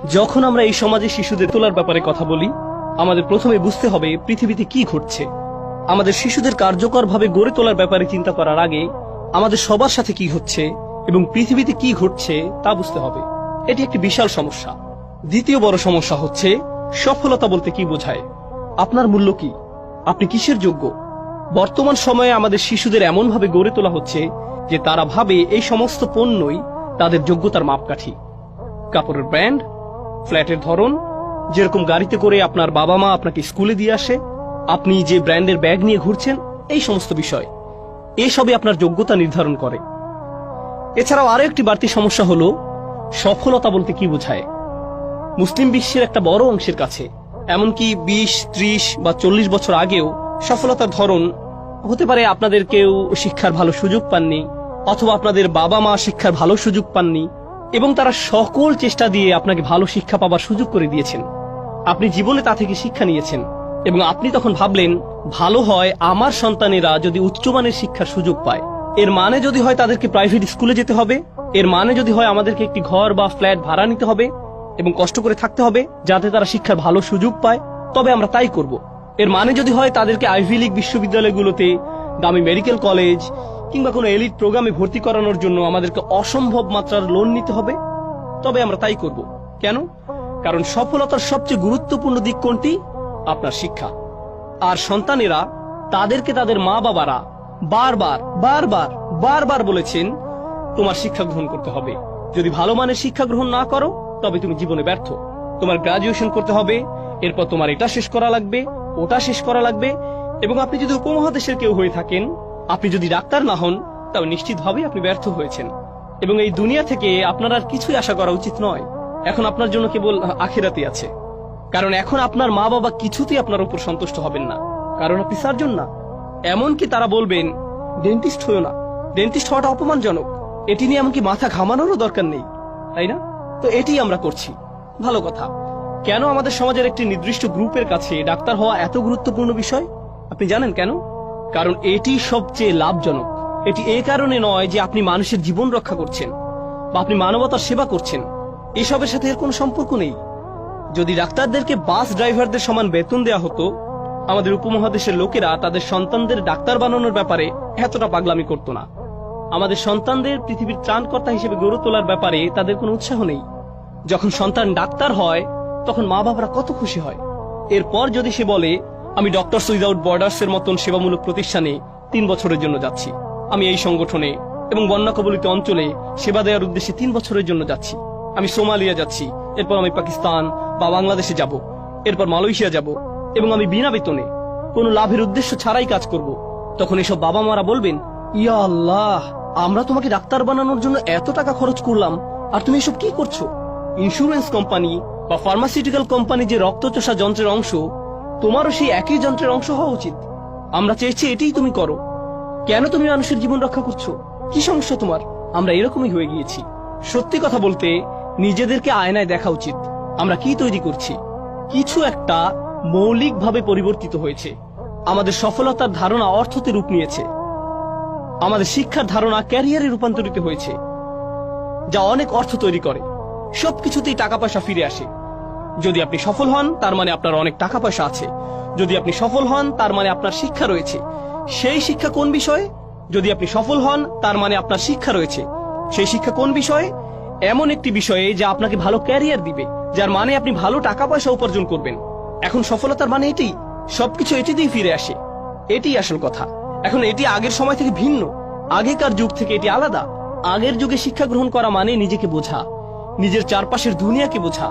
যখন আমরা এই সমাজে শিশুদের তোলার ব্যাপারে কথা বলি, আমাদের প্রথমে বুঝতে হবে পৃথিবীতে কি ঘটছে। আমাদের শিশুদের কার্যকরভাবে গড়ে তোলার ব্যাপারে চিন্তা করার আগে আমাদের সবার সাথে কি হচ্ছে এবং পৃথিবীতে কি ঘটছে তা বুঝতে হবে। এটি একটি বিশাল সমস্যা। দ্বিতীয় বড় সমস্যা হচ্ছে সফলতা বলতে কি বোঝায়। আপনার মূল্য কি? আপনি কিসের যোগ্য? বর্তমান সময়ে আমাদের শিশুদের এমনভাবে গড়ে তোলা হচ্ছে যে তারা ভাবে এই সমস্ত পণ্যই তাদের যোগ্যতার মাপকাঠি। কাপড়ের ব্র্যান্ড, ফ্ল্যাটের ধরন, যেরকম গাড়িতে করে আপনার বাবা মা আপনাকে স্কুলে দিয়ে আসে, আপনি যে ব্র্যান্ডের ব্যাগ নিয়ে ঘুরছেন, এই সমস্ত বিষয় এসবই আপনার যোগ্যতা নির্ধারণ করে। এছাড়াও আরো একটি বাড়তি সমস্যা হলো সফলতা বলতে কি বোঝায়। মুসলিম বিশ্বের একটা বড় অংশের কাছে এমনকি 20, 30 বা 40 বছর আগেও সফলতার ধরন হতে পারে আপনাদের কেউ শিক্ষার ভালো সুযোগ পাননি, অথবা আপনাদের বাবা মা শিক্ষার ভালো সুযোগ পাননি এবং তারা সকল চেষ্টা দিয়ে আপনাকে ভালো শিক্ষা পাবার সুযোগ করে দিয়েছেন। আপনি জীবনে তা থেকে শিক্ষা নিয়েছেন এবং আপনি তখন ভাবলেন ভালো হয় আমার সন্তানেরা যদি উচ্চমানের শিক্ষার সুযোগ পায়। এর মানে যদি হয় তাদেরকে প্রাইভেট স্কুলে যেতে হবে, এর মানে যদি হয় আমাদেরকে একটি ঘর বা ফ্ল্যাট ভাড়া নিতে হবে এবং কষ্ট করে থাকতে হবে যাতে তারা শিক্ষার ভালো সুযোগ পায়, তবে আমরা তাই করব। এর মানে যদি হয় তাদেরকে আইভি লীগ বিশ্ববিদ্যালয়গুলোতে, দামি মেডিকেল কলেজ কিংবা কোনো এলিট প্রোগ্রামে ভর্তি করানোর জন্য আমাদেরকে অসম্ভব মাত্রার লোন নিতে হবে, তবে আমরা তাই করব। কেন? কারণ সফলতার সবচেয়ে গুরুত্বপূর্ণ দিক কোনটি? আপনার শিক্ষা। আর সন্তানেরা তাদেরকে তাদের মা বাবারা বারবার বারবার বারবার বলেছেন তোমার শিক্ষা গ্রহণ করতে হবে। যদি ভালো মানের শিক্ষা গ্রহণ না করো তবে তুমি জীবনে ব্যর্থ। তোমার গ্রাজুয়েশন করতে হবে, এরপর তোমার এটা শেষ করা লাগবে, ওটা শেষ করা লাগবে, এবং আপনি যদি উপমহাদেশের কেউ হয়ে থাকেন, আপনি যদি ডাক্তার না হন, তবে নিশ্চিতভাবেই আপনি ব্যর্থ হয়েছেন এবং এই দুনিয়া থেকে আপনার আর কিছুই আশা করা উচিত নয়। এখন আপনার জন্য কেবল আখিরাতই আছে। কারণ এখন আপনার মা বাবা কিছুতেই আপনার উপর সন্তুষ্ট হবেন না, কারণ আপনি সার্জন না। এমনকি তারা বলবেন ডেন্টিস্ট হয়েও না, ডেন্টিস্ট হওয়াটা অপমানজনক, এটি নিয়ে এমনকি মাথা ঘামানোরও দরকার নেই, তাই না? তো এটি আমরা করছি। ভালো কথা। কেন আমাদের সমাজের একটি নির্দিষ্ট গ্রুপের কাছে ডাক্তার হওয়া এত গুরুত্বপূর্ণ বিষয়? আপনি জানেন কেন? কারণ এটি সবচেয়ে লাভজনক। এটি এই কারণে নয় যে আপনি মানুষের জীবন রক্ষা করছেন বা আপনি মানবতার সেবা করছেন, এসবের সাথে এর কোনো সম্পর্ক নেই। যদি ডাক্তারদেরকে বাস ড্রাইভারদের সমান বেতন দেওয়া হতো, আমাদের উপমহাদেশের লোকেরা তাদের সন্তানদের ডাক্তার বানানোর ব্যাপারে এতটা পাগলামি করত না। আমাদের সন্তানদের পৃথিবীর ত্রাণকর্তা হিসেবে গড়ে তোলার ব্যাপারে তাদের কোনো উৎসাহ নেই। যখন সন্তান ডাক্তার হয় তখন মা বাবারা কত খুশি হয়। এরপর যদি সে বলে আমি ডক্টরস উইদাউট বর্ডার্স এর মতন সেবামূলক প্রতিষ্ঠানে 3 বছরের জন্য যাচ্ছি, আমি এই সংগঠনে এবং বন্যা কবলিত অঞ্চলে সেবা দেওয়ার উদ্দেশ্যে 3 বছরের জন্য যাচ্ছি, আমি সোমালিয়া যাচ্ছি, এরপর আমি পাকিস্তান বা বাংলাদেশে যাব, এরপর মালয়েশিয়া যাব এবং আমি বিনা বেতনে কোনো লাভের উদ্দেশ্য ছাড়াই কাজ করব, তখন এসব বাবা মারা বলবেন ইয়া আল্লাহ, আমরা তোমাকে ডাক্তার বানানোর জন্য এত টাকা খরচ করলাম আর তুমি এসব কি করছো? ইন্স্যুরেন্স কোম্পানি বা ফার্মাসিউটিক্যাল কোম্পানি যে রক্তচোষা যন্ত্রের অংশ, তোমারও সেই একই যন্ত্রের অংশ হওয়া উচিত। আমরা চেয়েছি এটাই তুমি করো। কেন তুমি মানুষের জীবন রক্ষা করছো? কি সমস্যা তোমার? আমরা এরকমই হয়ে গিয়েছি। সত্যি কথা বলতে নিজেদেরকে আয়নায় দেখা উচিত। আমরা কি তৈরি করছি? কিছু একটা মৌলিকভাবে পরিবর্তিত হয়েছে। আমাদের সফলতার ধারণা অর্থতে রূপ নিয়েছে, আমাদের শিক্ষার ধারণা ক্যারিয়ারে রূপান্তরিত হয়েছে, যা অনেক অর্থ তৈরি করে। সবকিছুতেই টাকা পয়সা ফিরে আসে। যদি আপনি সফল হন তার মানে আপনার অনেক টাকা পয়সা আছে, যদি আপনি সফল হন তার মানে আপনার শিক্ষা রয়েছে। সেই শিক্ষা কোন বিষয়ে? যদি আপনি সফল হন তার মানে আপনার শিক্ষা রয়েছে। সেই শিক্ষা কোন বিষয়ে? এমন একটি বিষয়ে যা আপনাকে ভালো ক্যারিয়ার দিবে, যার মানে আপনি ভালো টাকা পয়সা উপার্জন করবেন। এখন সফলতার মানে এটি, সবকিছু এটিতেই ফিরে আসে। এটি আসল কথা। এখন এটি আগের সময় থেকে ভিন্ন, আগেকার যুগ থেকে এটি আলাদা। আগের যুগে শিক্ষা গ্রহণ করা মানে নিজেকে বোঝা, নিজের চারপাশের দুনিয়াকে বোঝা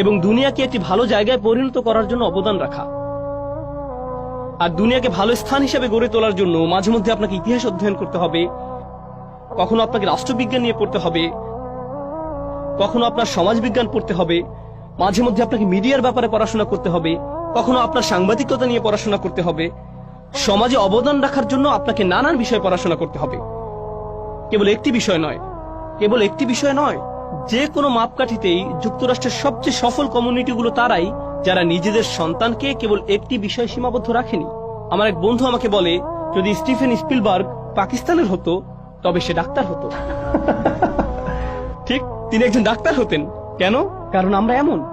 এবং দুনিয়াকে একটি ভালো জায়গায় পরিণত করার জন্য অবদান রাখা। আর দুনিয়াকে ভালো স্থান হিসেবে গড়ে তোলার জন্য মাঝে মধ্যে আপনাকে ইতিহাস অধ্যয়ন করতে হবে, কখনো আপনাকে রাষ্ট্রবিজ্ঞান নিয়ে পড়তে হবে, কখনো আপনার সমাজবিজ্ঞান পড়তে হবে, মাঝে মধ্যে আপনাকে মিডিয়ার ব্যাপারে পড়াশোনা করতে হবে, কখনো আপনার সাংবাদিকতা নিয়ে পড়াশোনা করতে হবে। সমাজে অবদান রাখার জন্য আপনাকে নানান বিষয়ে পড়াশোনা করতে হবে। কেবল একটি বিষয় নয়, কেবল একটি বিষয় নয়। যে কোনো মাপকাঠিতেই যুক্তরাষ্ট্রের সবচেয়ে সফল কমিউনিটিগুলো তারাই যারা নিজেদের সন্তানকে কেবল একটি বিষয়ে সীমাবদ্ধ রাখেনি। আমার এক বন্ধু আমাকে বলে, যদি স্টিফেন স্পিলবার্গ পাকিস্তানের হতো তবে সে ডাক্তার হতো। ঠিক, তিনি একজন ডাক্তার হতেন। কেন? কারণ আমরা এমন।